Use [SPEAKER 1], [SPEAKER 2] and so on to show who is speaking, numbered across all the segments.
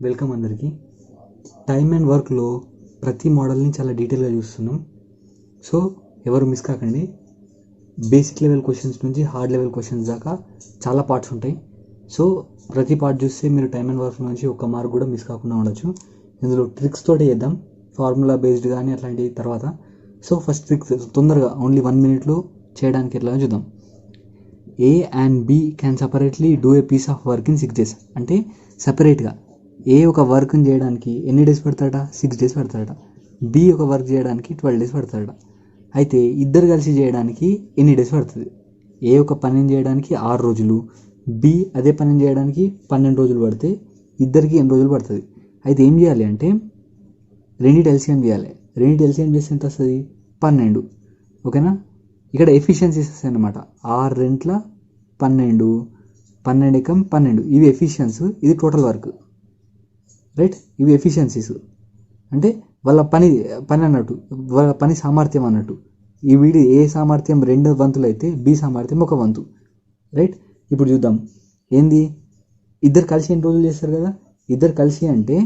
[SPEAKER 1] Welcome అందరికీ. Time and వర్క్లో ప్రతి మోడల్ని చాలా డీటెయిల్గా చూస్తున్నాం. సో ఎవరు మిస్ కాకండి. బేసిక్ లెవెల్ క్వశ్చన్స్ నుంచి హార్డ్ లెవెల్ క్వశ్చన్స్ దాకా చాలా పార్ట్స్ ఉంటాయి. సో ప్రతి పార్ట్ చూస్తే మీరు టైమ్ అండ్ వర్క్ నుంచి ఒక్క మార్క్ కూడా మిస్ కాకుండా ఉండొచ్చు. ఇందులో ట్రిక్స్ తోటి చేద్దాం, ఫార్ములా బేస్డ్ కానీ అట్లాంటి తర్వాత. సో ఫస్ట్ ట్రిక్స్ తొందరగా ఓన్లీ 1 minute చేయడానికి ఎట్లా చూద్దాం. A and B can separately do a piece of work in 6 days. అంటే సపరేట్గా ఏ ఒక వర్క్ని చేయడానికి ఎన్ని డేస్ పడతాడ? 6 days పడతాడ. బి ఒక వర్క్ చేయడానికి 12 days పడతాడ. అయితే ఇద్దరు కలిసి చేయడానికి ఎన్ని డేస్ పడుతుంది? ఏ ఒక పనిని చేయడానికి 6 రోజులు, బి అదే పనిని చేయడానికి 12 రోజులు పడితే ఇద్దరికి ఎన్ని రోజులు పడుతుంది? అయితే ఏం చేయాలి అంటే రెండింటి ఎల్సిఎం చేయాలి. రెండింటి ఎల్సిఎం చేస్తే ఎంత వస్తుంది? 12. ఓకేనా? ఇక్కడ ఎఫిషియన్సీస్ వస్తాయి అన్నమాట. 6 రెంట్ల 12, 12 ఎకం 12. ఇవి ఎఫిషియన్స్, ఇది టోటల్ వర్క్. రైట్? ఇవి ఎఫిషియన్సీస్ అంటే వాళ్ళ పని అన్నట్టు, వాళ్ళ పని సామర్థ్యం అన్నట్టు. ఈ వీడి ఏ సామర్థ్యం 2 వంతులు అయితే బి సామర్థ్యం 1 వంతు. రైట్? ఇప్పుడు చూద్దాం ఏంది. ఇద్దరు కలిసి ఎన్ని రోజులు చేస్తారు కదా? ఇద్దరు కలిసి అంటే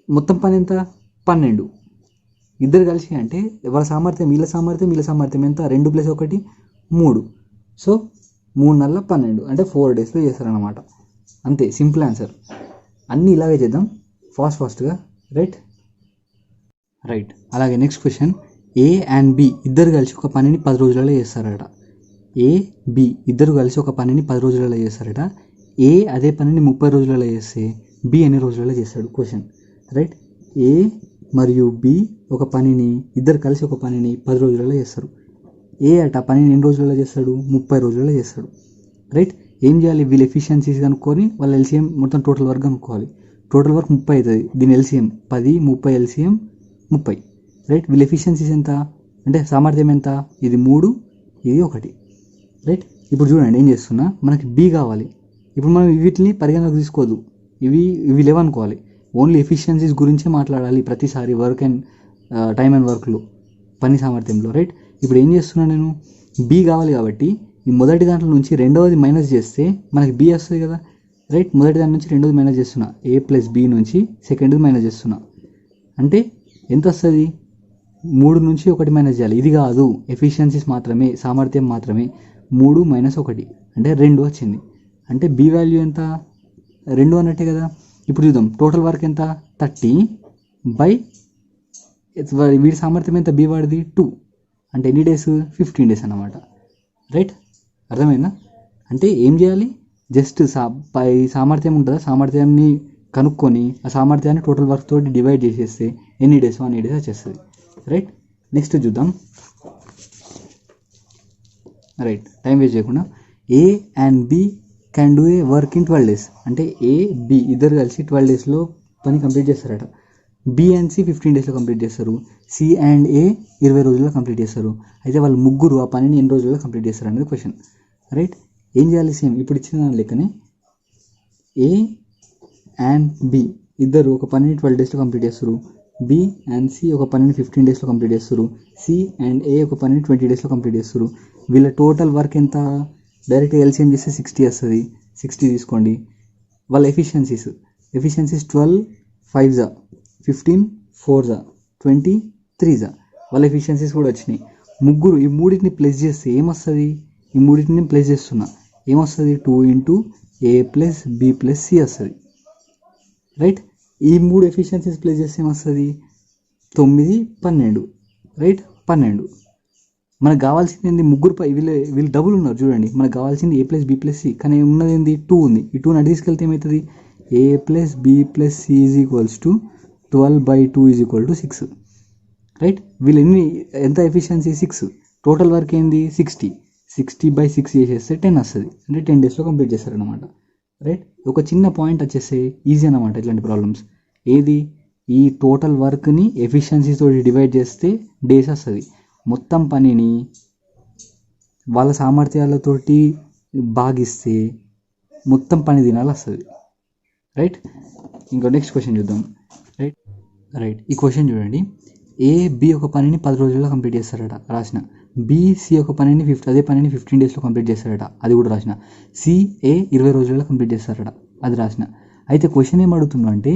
[SPEAKER 1] మొత్తం పని ఎంత? 12. ఇద్దరు కలిసి అంటే వాళ్ళ సామర్థ్యం, వీళ్ళ సామర్థ్యం ఎంత? 2 + 1 3. సో 3 నెలల 12 అంటే 4 daysలో చేస్తారనమాట. అంతే, సింపుల్ ఆన్సర్. అన్నీ ఇలాగే చేద్దాం ఫాస్ట్గా. రైట్. అలాగే next question. A and B ఇద్దరు కలిసి ఒక పనిని 10 రోజులలో చేస్తారట. ఏ బి ఇద్దరు కలిసి ఒక పనిని 10 రోజులలో చేస్తారట. ఏ అదే పనిని 30 రోజులలో చేస్తే బి ఎన్ని రోజులలో చేస్తాడు? క్వశ్చన్. రైట్? ఏ మరియు బి ఇద్దరు కలిసి ఒక పనిని 10 రోజులలో చేస్తారు. ఏ అట పనిని ఎన్ని రోజులలో చేస్తాడు? 30 రోజులలో చేస్తాడు. రైట్? ఏం చేయాలి? వీళ్ళ ఎఫిషియన్సీస్ కనుక్కొని వాళ్ళ ఎల్సిఎం మొత్తం టోటల్ వర్క్ కనుక్కోవాలి. టోటల్ వర్క్ 30 అవుతుంది. దీని ఎల్సిఎం 10, 30 ఎల్సిఎం 30. రైట్? వీళ్ళ ఎఫిషియన్సీస్ ఎంత అంటే సామర్థ్యం ఎంత? ఇది 3, ఇది 1. రైట్? ఇప్పుడు చూడండి ఏం చేస్తున్నా, మనకి బి కావాలి. ఇప్పుడు మనం వీటిని పరిగణలోకి తీసుకోవద్దు, ఇవి లేవనుకోవాలి. ఓన్లీ ఎఫిషియన్సీస్ గురించే మాట్లాడాలి ప్రతిసారి టైమ్ అండ్ వర్క్లో, పని సామర్థ్యంలో. రైట్? ఇప్పుడు ఏం చేస్తున్నా నేను, బి కావాలి కాబట్టి ఈ మొదటి దాంట్లో నుంచి రెండవది మైనస్ చేస్తే మనకి బి వస్తుంది కదా. రైట్? మొదటి దాని నుంచి రెండోది మైనస్ చేస్తున్నా. ఏ ప్లస్ బి నుంచి సెకండ్ది మైనస్ చేస్తున్నా. అంటే ఎంత వస్తుంది? 3 నుంచి 1 మైనస్ చేయాలి. ఇది కాదు, ఎఫిషియన్సీస్ మాత్రమే, సామర్థ్యం మాత్రమే. 3 - 1 అంటే 2 వచ్చింది. అంటే బి వాల్యూ ఎంత? 2 అన్నట్టే కదా. ఇప్పుడు చూద్దాం టోటల్ వర్క్ ఎంత? 30 బై వీడి సామర్థ్యం ఎంత? బి వాడిది 2 అంటే ఎన్ని డేస్? 15 days అన్నమాట. రైట్? అర్థమైందా? అంటే ఏం చేయాలి? జస్ట్ సామర్థ్యం ఉంటుందా, సామర్థ్యాన్ని కనుక్కొని ఆ సామర్థ్యాన్ని టోటల్ వర్క్ తోటి డివైడ్ చేసేస్తే ఎన్ని డేస్ వచ్చేస్తుంది. రైట్? నెక్స్ట్ చూద్దాం. రైట్, టైం వేస్ట్ చేయకుండా. A and B can do a work in 12 days. అంటే ఏ బి ఇద్దరు కలిసి 12 daysలో పని కంప్లీట్ చేస్తారట. బి అండ్ సి 15 daysలో కంప్లీట్ చేస్తారు. సి అండ్ ఏ 20 రోజుల్లో కంప్లీట్ చేస్తారు. అయితే వాళ్ళు ముగ్గురు ఆ పనిని ఎన్ని రోజుల్లో కంప్లీట్ చేస్తారు అనేది క్వశ్చన్. రైట్? ఏం చేయాలి? సేమ్ ఇప్పుడు ఇచ్చిన దాని లెక్కనే ఏ అండ్ బి ఇద్దరు ఒక పనిని 12 daysలో కంప్లీట్ చేస్తారు. బి అండ్ సి ఒక పనిని 15 daysలో కంప్లీట్ చేస్తారు. సి అండ్ ఏ ఒక పనిని 20 daysలో కంప్లీట్ చేస్తారు. వీళ్ళ టోటల్ వర్క్ ఎంత? డైరెక్ట్గా ఎల్సిఎం చేస్తే 60 వస్తుంది. 60 తీసుకోండి. వాళ్ళ ఎఫిషియన్సీస్ 12 5 15 4 20 3 వాళ్ళ ఎఫిషియన్సీస్ కూడా వచ్చినాయి. ముగ్గురు ఈ మూడింటిని ప్లస్ చేస్తే ఏమొస్తుంది? ఈ మూడింటిని ప్లస్ చేస్తున్నా, ఏమొస్తుంది? 2 × A + B + C వస్తుంది. రైట్? ఈ 3 ఎఫిషియన్సీస్ ప్లస్ చేస్తే ఏమొస్తుంది? 9 12. రైట్? 12. మనకు కావాల్సింది ఏంది? ముగ్గురు వీళ్ళు డబుల్ ఉన్నారు చూడండి. మనకు కావాల్సింది A + B + C, కానీ ఉన్నది ఏంది? 2 ఉంది. ఈ 2 అటు తీసుకెళ్తే ఏమవుతుంది? A + B + C = 12/2 = 6. రైట్? వీళ్ళు ఎంత ఎఫిషియన్సీ? 6. టోటల్ వర్క్ ఏంది? 60/6 చేసేస్తే 10 వస్తుంది. అంటే 10 daysలో కంప్లీట్ చేస్తారనమాట. రైట్? ఒక చిన్న పాయింట్ వచ్చేస్తే ఈజీ అనమాట ఇట్లాంటి ప్రాబ్లమ్స్. ఏది? ఈ టోటల్ వర్క్ని ఎఫిషియన్సీతో డివైడ్ చేస్తే డేస్ వస్తుంది. మొత్తం పనిని వాళ్ళ సామర్థ్యాలతోటి భాగిస్తే మొత్తం పని దినాలు వస్తుంది. రైట్? ఇంకో నెక్స్ట్ క్వశ్చన్ చూద్దాం. రైట్, ఈ క్వశ్చన్ చూడండి. ఏ బి ఒక పనిని 10 రోజుల్లో కంప్లీట్ చేస్తారట, రాసిన. బి సి ఒక పనిని అదే పనిని 15 daysలో కంప్లీట్ చేస్తారట, అది కూడా రాసిన. సి ఏ 20 రోజుల్లో కంప్లీట్ చేస్తారట, అది రాసిన. అయితే క్వశ్చన్ ఏం అడుగుతున్నా అంటే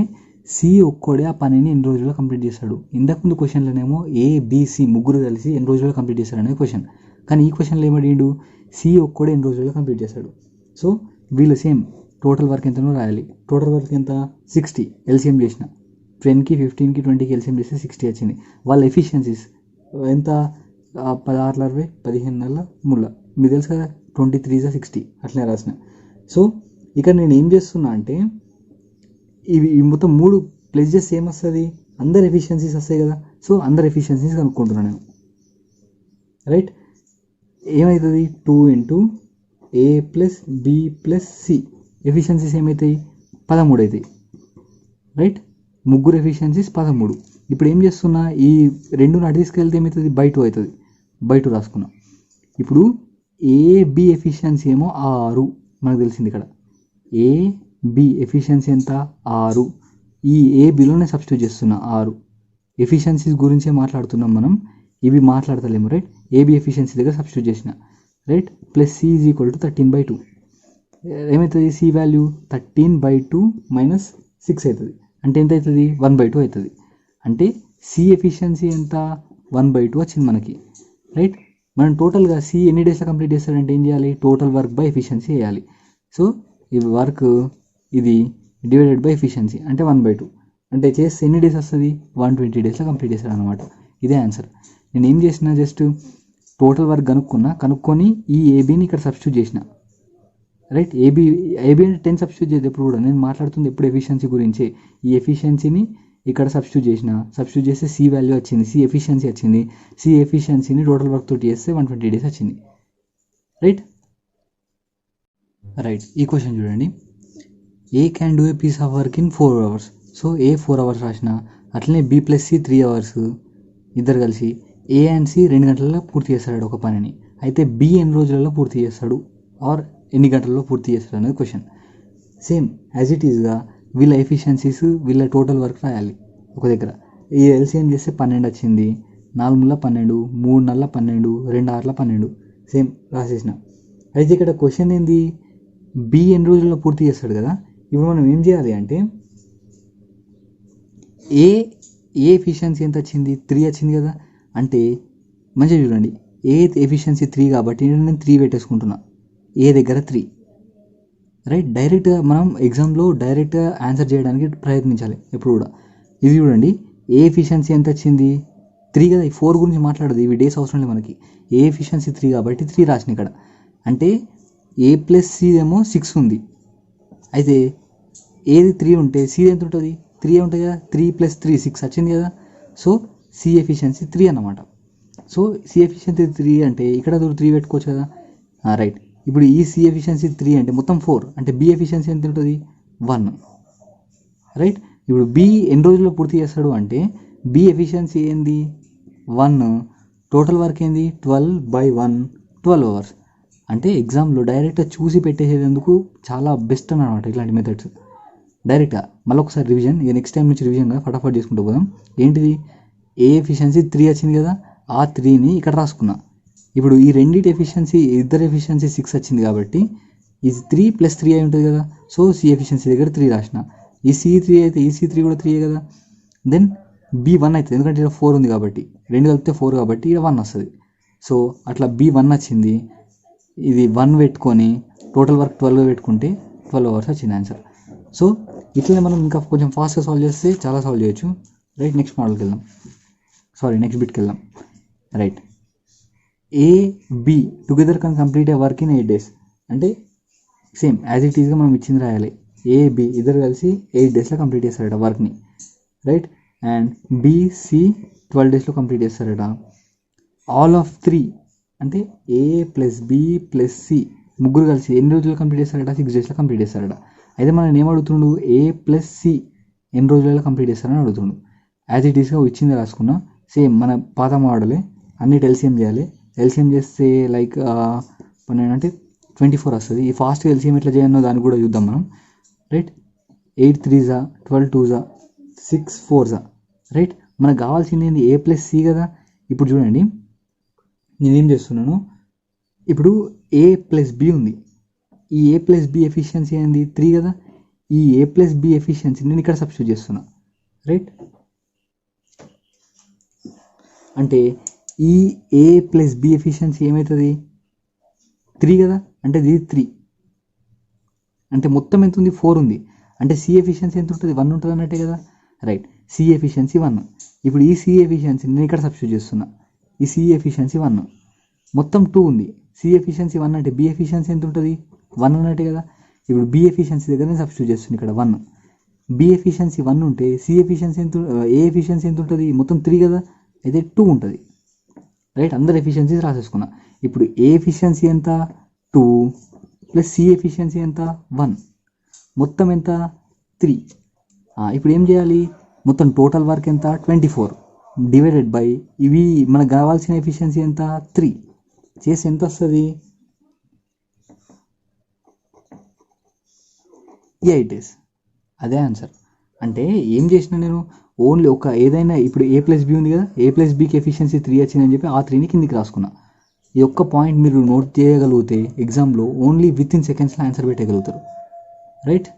[SPEAKER 1] సి ఒక్కడే ఆ పనిని ఎన్ని రోజుల్లో కంప్లీట్ చేస్తాడు. ఇంతకుముందు క్వశ్చన్లోనేమో ఏబిసి ముగ్గురు కలిసి ఎన్ని రోజుల్లో కంప్లీట్ చేస్తాడు అనేది క్వశ్చన్. కానీ ఈ క్వశ్చన్లో ఏమడిగిండు, సి ఒక్కడే ఎన్ని రోజుల్లో కంప్లీట్ చేస్తాడు. సో వీళ్ళు సేమ్ టోటల్ వర్క్ ఎంతనో రాయాలి. టోటల్ వర్క్ ఎంత 60, ఎల్సిఎం చేసిన 10కి 15కి 20కి ఎల్సిఎం చేస్తే 60 వచ్చింది. వాళ్ళ ఎఫిషియన్సీస్ ఎంత 16 15 ముళ్ళ మీకు తెలుసు కదా 23 60 అట్లనే రాసిన. సో ఇక్కడ నేను ఏం చేస్తున్నా అంటే ఇవి మొత్తం 3 ప్లస్ చేస్తే ఏమొస్తుంది, అందరు ఎఫిషియన్సీస్ వస్తాయి కదా. సో అందరు ఎఫిషియన్సీస్ కనుక్కుంటున్నాను నేను. రైట్, ఏమవుతుంది 2 into A plus B plus C efficiencies ఏమవుతాయి 13 అవుతాయి. రైట్, ముగ్గురు ఎఫిషియన్సీస్ 13. ఇప్పుడు ఏం చేస్తున్నా ఈ 2 నాటి తీసుకెళ్తే ఏమవుతుంది బై 2 అవుతుంది. బై 2 రాసుకున్నాం. ఇప్పుడు ఏబి ఎఫిషియన్సీ ఏమో 6 మనకు తెలిసింది. ఇక్కడ ఏబి ఎఫిషియన్సీ ఎంత 6. ఈ ఏబిలోనే సబ్స్టిట్యూట్ చేస్తున్నా 6. ఎఫిషియన్సీస్ గురించే మాట్లాడుతున్నాం మనం, ఇవి మాట్లాడతలేము. రైట్, ఏబి ఎఫిషియన్సీ దగ్గర సబ్స్టిట్యూట్ చేసిన. Right, plus C is equal to 13/2. ఏమవుతుంది సి వాల్యూ 13/2 మైనస్ 6 అవుతుంది. అంటే ఎంత అవుతుంది 1/2 అవుతుంది. అంటే సి ఎఫిషియన్సీ ఎంత 1/2 వచ్చింది మనకి. రైట్, మనం టోటల్గా సి ఎన్ని డేస్లో కంప్లీట్ చేస్తాడంటే ఏం చేయాలి, టోటల్ వర్క్ బై ఎఫిషియన్సీ వేయాలి. సో ఈ వర్క్ ఇది డివైడెడ్ బై ఎఫిషియన్సీ అంటే 1/2. అంటే చేస్తే ఎన్ని డేస్ వస్తుంది 120 డేస్లో కంప్లీట్ చేస్తాడు అనమాట. ఇదే ఆన్సర్. నేను ఏం చేసిన జస్ట్ టోటల్ వర్క్ కనుక్కొని ఈ ఏబీని ఇక్కడ సబ్స్టిట్యూట్ చేసిన. రైట్, ఏబీ అంటే 10 సబ్స్టిట్యూట్ చేద్దాం. ఎప్పుడు కూడా నేను మాట్లాడుతుంది ఎప్పుడు ఎఫిషియన్సీ గురించి. ఈ ఎఫిషియన్సీని ఇక్కడ సబ్స్టిట్యూట్ చేస్తే సి వాల్యూ వచ్చింది, సి ఎఫిషియన్సీ వచ్చింది. సి ఎఫిషియన్సీని టోటల్ వర్క్ తోటి చేస్తే 120 డేస్ వచ్చింది. రైట్, ఈ క్వశ్చన్ చూడండి. A can do a piece of work in 4 hours. So A 4 hours రాసిన, అట్లనే బి ప్లస్ సి 3 hours, ఇద్దరు కలిసి ఏ అండ్ సి 2 గంటలలో పూర్తి చేస్తాడు ఒక పనిని. అయితే బి ఎన్ని రోజులలో పూర్తి చేస్తాడు ఆర్ ఎన్ని గంటల్లో పూర్తి చేస్తాడు అనేది క్వశ్చన్. సేమ్ యాజ్ ఇట్ ఈస్గా వీళ్ళ ఎఫిషియన్సీస్ వీళ్ళ టోటల్ వర్క్ రాయాలి ఒక దగ్గర. ఈ ఎల్సిఎం చేస్తే 12 వచ్చింది, 4 ముళ్ళ 12, 3 నల్ల 12, 2 6ల 12. సేమ్ రాసేసిన. అయితే ఇక్కడ క్వశ్చన్ ఏంది, బి ఎన్ని రోజుల్లో పూర్తి చేస్తాడు కదా. ఇప్పుడు మనం ఏం చేయాలి అంటే ఏ ఎఫిషియన్సీ ఎంత వచ్చింది 3 వచ్చింది కదా. అంటే మంచిగా చూడండి, ఏ ఎఫిషియన్సీ 3 కాబట్టి నేను 3 పెట్టేసుకుంటున్నా ఏ దగ్గర 3. రైట్, డైరెక్ట్గా మనం ఎగ్జామ్లో డైరెక్ట్గా ఆన్సర్ చేయడానికి ప్రయత్నించాలి ఎప్పుడు కూడా. ఇది చూడండి, ఏ ఎఫిషియన్సీ ఎంత వచ్చింది 3 కదా. ఈ 4 గురించి మాట్లాడదు, ఇవి డేస్ అవసరం లేదు మనకి. ఏ ఎఫిషియన్సీ 3 కాబట్టి 3 రాసిన ఇక్కడ. అంటే ఏ ప్లస్ సి ఏమో 6 ఉంది. అయితే ఏది 3 ఉంటే సి ఎంత ఉంటుంది 3 ఉంటుంది కదా. 3 + 3 6 వచ్చింది కదా. సో సి ఎఫిషియన్సీ 3 అన్నమాట. సో సి ఎఫిషియన్సీ 3 అంటే ఇక్కడ 3 పెట్టుకోవచ్చు కదా. రైట్, ఇప్పుడు ఈ సి ఎఫిషియన్సీ 3 అంటే మొత్తం 4. అంటే బి ఎఫిషియన్సీ ఎంత ఉంటుంది 1. రైట్, ఇప్పుడు బి ఎన్ని రోజుల్లో పూర్తి చేస్తాడు అంటే బి ఎఫిషియన్సీ ఏంది 1, టోటల్ వర్క్ ఏంది 12/1 12 hours. అంటే ఎగ్జామ్లో డైరెక్ట్గా చూసి పెట్టేసేందుకు చాలా బెస్ట్ అన్నమాట ఇట్లాంటి మెథడ్స్. డైరెక్ట్గా మళ్ళీ ఒకసారి రివిజన్, ఇక నెక్స్ట్ టైం నుంచి రివిజన్గా ఫటాఫట్ చేసుకుంటూ పోదాం. ఏంటిది ఏ ఎఫిషియన్సీ 3 వచ్చింది కదా, ఆ 3ని ఇక్కడ రాసుకున్నా. ఇప్పుడు ఈ రెండింటి ఎఫిషియన్సీ ఇద్దరు ఎఫిషియన్సీ 6 వచ్చింది కాబట్టి ఇది 3 + 3 అయి ఉంటుంది కదా. సో సి ఎఫిషియన్సీ దగ్గర 3 రాసిన. ఈ C3 అయితే ఈ C3 కూడా 3 కదా. దెన్ B1 అవుతుంది, ఎందుకంటే ఇక్కడ 4 ఉంది కాబట్టి, 2 కలిపితే 4 కాబట్టి ఇక్కడ 1 వస్తుంది. సో అట్లా B1 వచ్చింది. ఇది 1 పెట్టుకొని టోటల్ వర్క్ 12 పెట్టుకుంటే 12 hours వచ్చింది ఆన్సర్. సో ఇట్లనే మనం ఇంకా కొంచెం ఫాస్ట్గా సాల్వ్ చేస్తే చాలా సాల్వ్ చేయొచ్చు. రైట్, నెక్స్ట్ మోడల్కి వెళ్దాం. నెక్స్ట్ బిట్కి వెళ్దాం. Right, A B together can complete a work in 8 days. అంటే సేమ్ యాజ్ ఇట్ ఈస్గా మనం ఇచ్చింది రాయాలి. ఏ బి ఇద్దరు కలిసి 8 daysలో కంప్లీట్ చేస్తారట వర్క్ని. రైట్, అండ్ బిసి 12 daysలో కంప్లీట్ చేస్తారట. ఆల్ ఆఫ్ 3 అంటే ఏ ప్లస్ బి ప్లస్ సి ముగ్గురు కలిసి ఎన్ని రోజుల్లో కంప్లీట్ చేస్తారట 6 daysలో కంప్లీట్ చేస్తారట. అయితే మనం ఏం అడుగుతుండు ఏ ప్లస్ సి ఎన్ని రోజులలో కంప్లీట్ చేస్తారని అడుగుతుండు. యాజ్ ఇట్ ఈస్గా ఇచ్చింది రాసుకున్నా. సేమ్ మన పాత మోడలే, అన్నిటి ఎల్సిఎం చేయాలి. ఎల్సిఎం చేస్తే లైక్ 12 అంటే 24 వస్తుంది. ఈ ఫాస్ట్గా ఎల్సిఎం ఎట్లా చేయాలో దాన్ని కూడా చూద్దాం మనం. Right, 8 3s 12 2s 6 4s. Right, మనకు కావాల్సింది ఏంది ఏ ప్లస్ సి కదా. ఇప్పుడు చూడండి నేనేం చేస్తున్నాను, ఇప్పుడు ఏ ప్లస్ బి ఉంది. ఈ ఏ ప్లస్ బి ఎఫిషియన్సీ ఏంది 3 కదా. ఈ ఏ ప్లస్ బి ఎఫిషియన్సీని నేను ఇక్కడ సబ్స్టిట్యూట్ చేస్తున్నా, రైట్. అంటే ఈ ఏ ప్లస్ బి ఎఫిషియన్సీ ఏమవుతుంది 3 కదా, అంటే ఇది 3, అంటే మొత్తం ఎంత ఉంది 4 ఉంది, అంటే సి ఎఫిషియన్సీ ఎంత ఉంటుంది 1 ఉంటుంది అన్నట్టే కదా, రైట్. C efficiency 1. ఇప్పుడు ఈ సి ఎఫిషియన్సీ నేను ఇక్కడ సబ్స్టిట్యూట్ చేస్తున్నా, ఈ సి ఎఫిషియన్సీ 1, మొత్తం 2 ఉంది. సి ఎఫిషియన్సీ 1 అంటే బి ఎఫిషియన్సీ ఎంత ఉంటుంది 1 అన్నట్టే కదా. ఇప్పుడు బి ఎఫిషియన్సీ దగ్గర నేను సబ్స్టిట్యూట్ చేస్తున్నాను ఇక్కడ 1. బి ఎఫిషియన్సీ 1 ఉంటే సి ఎఫిషియన్సీ ఎంత, ఏ ఎఫిషియన్సీ ఎంత ఉంటుంది మొత్తం 3 కదా, అయితే 2 ఉంటుంది, రైట్. అందరు ఎఫిషియన్సీస్ రాసేసుకున్నా. ఇప్పుడు ఏ ఎఫిషియన్సీ ఎంత 2 ప్లస్ సి ఎఫిషియన్సీ ఎంత 1, మొత్తం ఎంత 3. ఇప్పుడు ఏం చేయాలి, మొత్తం టోటల్ వర్క్ ఎంత 24 డివైడెడ్ బై ఇవి మనకు కావాల్సిన ఎఫిషియన్సీ ఎంత 3 చేసి ఎంత వస్తుంది 8 days. అదే ఆన్సర్. అంటే ఏం చేసిన నేను ఓన్లీ ఒక ఏదైనా ఇప్పుడు ఏ ప్లస్ బి ఉంది కదా, ఏ ప్లస్ బికి ఎఫిషియన్సీ 3 వచ్చిందని చెప్పి ఆ 3ని కిందికి రాసుకున్నా. ఈ ఒక్క పాయింట్ మీరు నోట్ చేయగలిగితే ఎగ్జామ్లో ఓన్లీ విత్ ఇన్ సెకండ్స్లో ఆన్సర్ పెట్టగలుగుతారు, రైట్.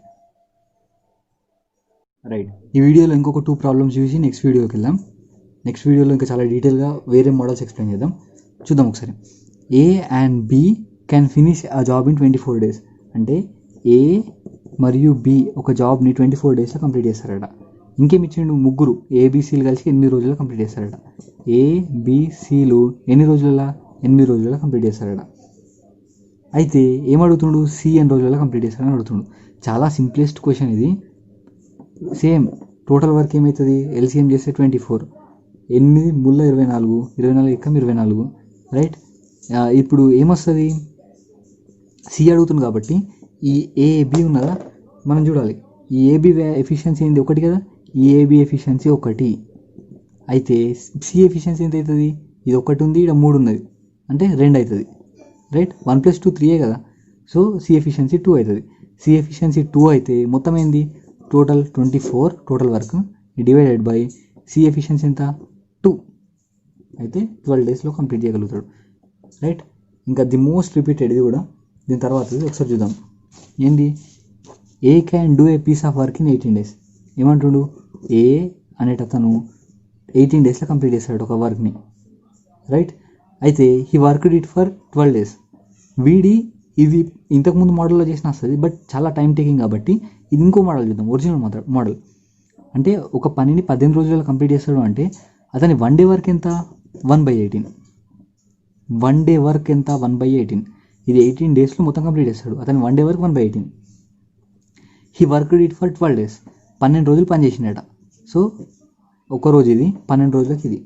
[SPEAKER 1] ఈ వీడియోలో ఇంకొక 2 ప్రాబ్లమ్స్ చూసి నెక్స్ట్ వీడియోకి వెళ్దాం. నెక్స్ట్ వీడియోలో ఇంకా చాలా డీటెయిల్గా వేరే మోడల్స్ ఎక్స్ప్లెయిన్ చేద్దాం. చూద్దాం ఒకసారి. A and B can finish a job in 24 days. అంటే ఏ మరియు బి ఒక జాబ్ని 24 daysలో కంప్లీట్ చేస్తారట. ఇంకేమి ఇచ్చిండు, ముగ్గురు ఏబిసిలు కలిసి 8 రోజుల్లో కంప్లీట్ చేస్తారట. ఏబిసిలు ఎన్ని రోజులలో 8 రోజులలో కంప్లీట్ చేస్తారట. అయితే ఏమడుగుతుండు, సి ఎన్ని రోజులలో కంప్లీట్ చేస్తారని అడుగుతుండు. చాలా సింప్లెస్ట్ క్వశ్చన్ ఇది. సేమ్ టోటల్ వర్క్ ఏమవుతుంది, ఎల్సిఎం చేస్తే 24, 8 ముళ్ళ 24, 24 ఎక్కం 24, రైట్. ఇప్పుడు ఏమొస్తుంది, సి అడుగుతుంది కాబట్టి ఈ ఏబి ఉన్నదా మనం చూడాలి. ఈ ఏబి ఎఫిషియన్సీ ఏంది 1 కదా, ఈ ఏబి ఎఫిషియన్సీ 1. అయితే సి ఎఫిషియన్సీ ఎంత అవుతుంది, ఇది 1 ఉంది, ఇక్కడ 3 ఉన్నది, అంటే 2 అవుతుంది, రైట్. 1 + 2 3 కదా, సో సి ఎఫిషియన్సీ 2 అవుతుంది. సి ఎఫిషియన్సీ 2 అయితే మొత్తం ఏంది total 24 total work divided by C efficiency ఎంత 2, అయితే 12 daysలో కంప్లీట్ చేయగలుగుతాడు, రైట్. ఇంకా ది మోస్ట్ రిపీటెడ్ ఇది కూడా. దీని తర్వాత ఒకసారి చూద్దాం. ఏంది, A can do a piece of work in 18 days. ఏమంటుడు, ఏ అనేటతను 18 daysలో కంప్లీట్ చేస్తాడు ఒక వర్క్ని, రైట్. అయితే he worked it for 12 days. వీడి ఇది ఇంతకుముందు మోడల్లో చేసిన వస్తుంది, బట్ చాలా టైం టేకింగ్ కాబట్టి ఇది ఇంకో మోడల్ చూద్దాం, ఒరిజినల్ మోడల్. అంటే ఒక పనిని 18 రోజుల్లో కంప్లీట్ చేస్తాడు అంటే అతని 1 day వర్క్ ఎంత 1/18. 1 day వర్క్ ఎంత 1/18. ఇది 18 daysలో మొత్తం కంప్లీట్ చేస్తాడు. అతని 1 day work 1/18. He worked it for 12 days. 12 రోజులు పని చేసిండట. సో ఒకరోజు ఇది 12 రోజులకి ఇది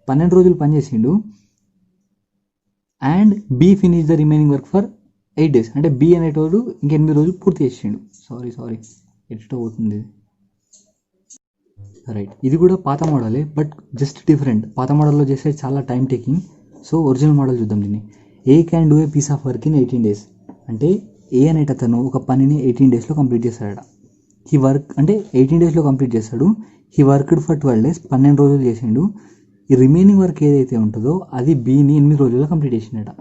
[SPEAKER 1] 12 రోజులు పని చేసిండు. And B finish the remaining work for 8 days. అంటే బి అనేటోడు ఇంక 8 రోజులు పూర్తి చేసిండు. సారీ ఎట్లా అవుతుంది, రైట్. ఇది కూడా పాత మోడలే, బట్ జస్ట్ డిఫరెంట్. పాత మోడల్లో చేస్తే చాలా time taking. So original model చూద్దాం దీన్ని. A can do a piece of work in 18 days. అంటే ఏ అనేటతను ఒక పనిని 18 daysలో కంప్లీట్ చేస్తాడట. హీ వర్క్ అంటే 18 daysలో కంప్లీట్ చేస్తాడు. He worked for 12 days. 12 రోజులు చేసిండు. ఈ రిమైనింగ్ వర్క్ ఏదైతే ఉంటుందో అది బిని 8 రోజుల్లో కంప్లీట్ చేసిండట,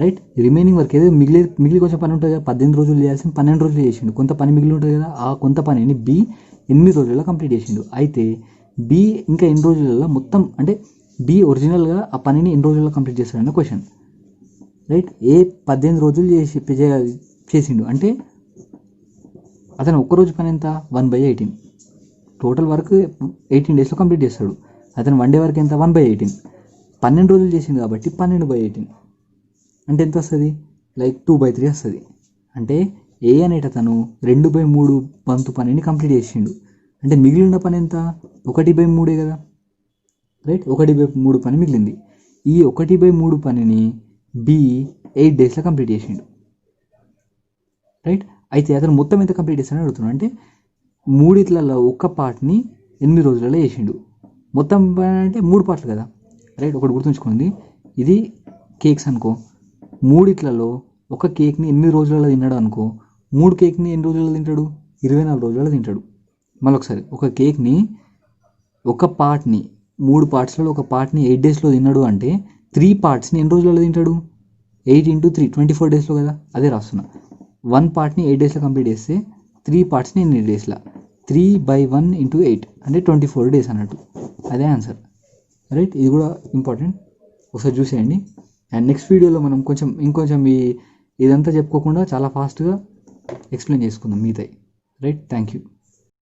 [SPEAKER 1] రైట్. రిమైనింగ్ వర్క్ ఏదో మిగిలి కొంచెం పని ఉంటుంది కదా, 18 రోజులు చేయాల్సిన 12 రోజులు చేసిండు. కొంత పని మిగిలి ఉంటుంది కదా, ఆ కొంత పనిని బి 8 రోజుల్లో కంప్లీట్ చేసిండు. అయితే బి ఇంకా 8 రోజులలో మొత్తం అంటే బి ఒరిజినల్గా ఆ పనిని 8 రోజుల్లో కంప్లీట్ చేస్తాడన్న క్వశ్చన్, రైట్. ఏ 18 రోజులు చేసిండు అంటే అతను ఒక్కరోజు పని ఎంత 1/18. టోటల్ వర్క్ 18 daysలో కంప్లీట్ చేస్తాడు. అతను 1 day వర్క్ ఎంత 1/18. 12 రోజులు చేసిండు కాబట్టి 12/18 అంటే ఎంత వస్తుంది, లైక్ 2/3 వస్తుంది. అంటే ఏ అనేటతను 2/3 వంతు పనిని కంప్లీట్ చేసిండు. అంటే మిగిలిన పని ఎంత 1/3 కదా, రైట్. 1/3 పని మిగిలింది. ఈ 1/3 పనిని బి 8 daysలో కంప్లీట్ చేసిండు, రైట్. అయితే అతను మొత్తం ఎంత కంప్లీట్ చేస్తాడని అడుగుతున్నాడు. అంటే 3 ఒక్క పార్ట్ని 8 రోజులలో చేసిండు. మొత్తం అంటే 3 పార్ట్లు కదా, రైట్. ఒకటి గుర్తుంచుకోండి, ఇది కేక్స్ అనుకో, 3 ఒక కేక్ని 8 రోజులలో తిన్నాడు అనుకో. 3 కేక్ని ఎన్ని రోజులలో తింటాడు 24 రోజులలో తింటాడు. మళ్ళీ ఒకసారి, ఒక కేక్ని ఒక పార్ట్ని 3 పార్ట్స్లలో ఒక పార్ట్ని 8 daysలో తిన్నాడు అంటే 3 partsని ఎన్ని రోజులలో తింటాడు 8 × 3 24 daysలో కదా. అదే రాస్తున్నా. 1 partని 8 daysలో కంప్లీట్ చేస్తే 3 పార్ట్స్ని ఎన్ని డేస్లో 3/1 × 8 అంటే 24 days అన్నట్టు. అదే ఆన్సర్, రైట్. ఇది కూడా ఇంపార్టెంట్, ఒకసారి చూసేయండి. అండ్ నెక్స్ట్ వీడియోలో మనం ఇంకొంచెం ఇదంతా చెప్పుకోకుండా చాలా ఫాస్ట్గా ఎక్స్ప్లెయిన్ చేసుకుందాం మిగతాయి, రైట్. Thank you.